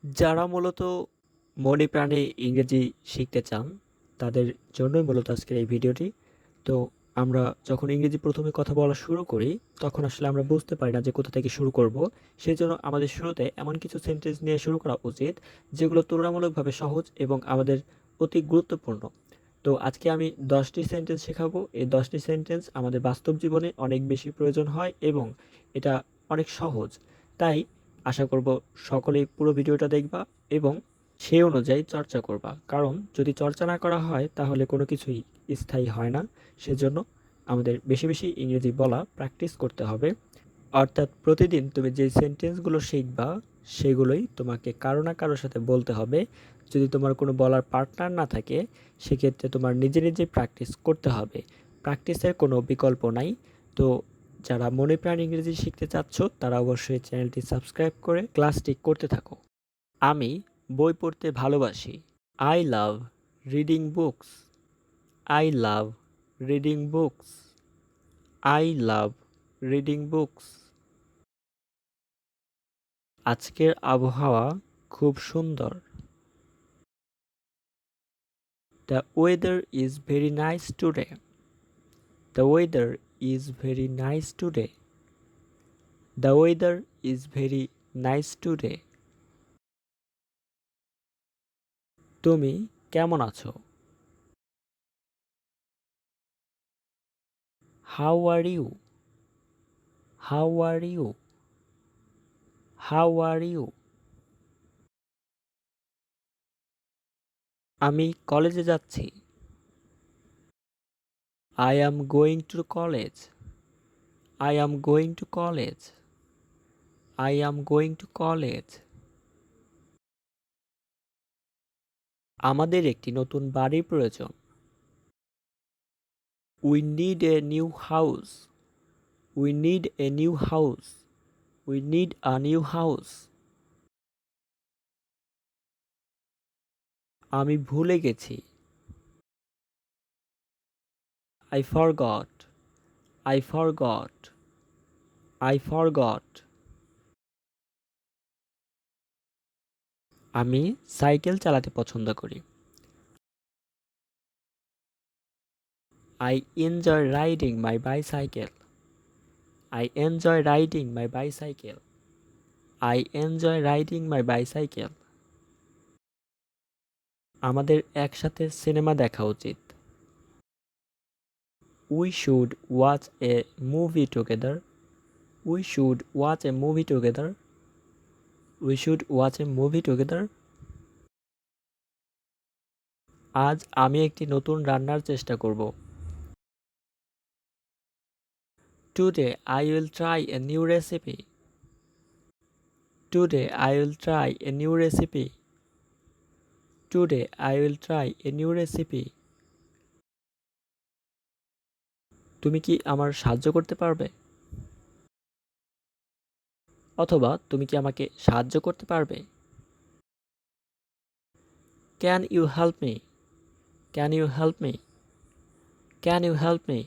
যারা মূলত মনে প্রাণে ইংরেজি শিখতে চান, তাদের জন্যই মূলত আজকের এই ভিডিওটি। তো আমরা যখন ইংরেজি প্রথমে কথা বলা শুরু করি, তখন আসলে আমরা বুঝতে পারি না যে কোথা থেকে শুরু করব। সেজন্য আমাদের শুরুতে এমন কিছু সেন্টেন্স নিয়ে শুরু করা উচিত, যেগুলো তুলনামূলকভাবে সহজ এবং আমাদের অতি গুরুত্বপূর্ণ। তো আজকে আমি 10টি সেন্টেন্স শেখাবো। এই 10টি সেন্টেন্স আমাদের বাস্তব জীবনে অনেক বেশি প্রয়োজন হয় এবং এটা অনেক সহজ। তাই আশা করব সকলেই পুরো ভিডিওটা দেখবা এবং সেই অনুযায়ী চর্চা করবা। কারণ যদি চর্চা না করা হয় তাহলে কোনো কিছুই স্থায়ী হয় না। সেজন্য আমাদের বেশি বেশি ইংরেজি বলা প্র্যাকটিস করতে হবে। অর্থাৎ প্রতিদিন তুমি যে সেন্টেন্সগুলো শিখবা সেগুলোই তোমাকে কারো না কারোর সাথে বলতে হবে। যদি তোমার কোনো বলার পার্টনার না থাকে, সেক্ষেত্রে তোমার নিজে নিজে প্র্যাকটিস করতে হবে। প্র্যাকটিসের কোনো বিকল্প নাই। তো যারা মনে প্রাণ ইংরেজি শিখতে চাচ্ছ তারা অবশ্যই চ্যানেলটি সাবস্ক্রাইব করে ক্লাসটি করতে থাকো। আমি বই পড়তে ভালোবাসি। I love reading books. I love reading books. I love reading books. আজকের আবহাওয়া খুব সুন্দর। The weather is very nice today. The weather is very nice today. The weather is very nice today. তুমি কেমন আছো? How are you? How are you? How are you? আমি কলেজে যাচ্ছি। I am going to college. I am going to college. I am going to college. আমাদের একটি নতুন বাড়ির প্রয়োজন। We need a new house. We need a new house. We need a new house. আমি ভুলে গেছি। I forgot. I forgot. I forgot. আমি cycle চালাতে পছন্দ করি। I enjoy riding my bicycle. I enjoy riding my bicycle. I enjoy riding my bicycle. আমাদের একসাথে cinema দেখা উচিত। We should watch A movie together. We should watch A movie together. We should watch A movie together. আজ আমি একটি নতুন রান্নার চেষ্টা করব। Today I will try a new recipe. Today I will try a new recipe. Today I will try a new recipe. তুমি কি আমার সাহায্য করতে পারবে? অথবা তুমি কি আমাকে সাহায্য করতে পারবে? Can you help me? Can you help me? Can you help me?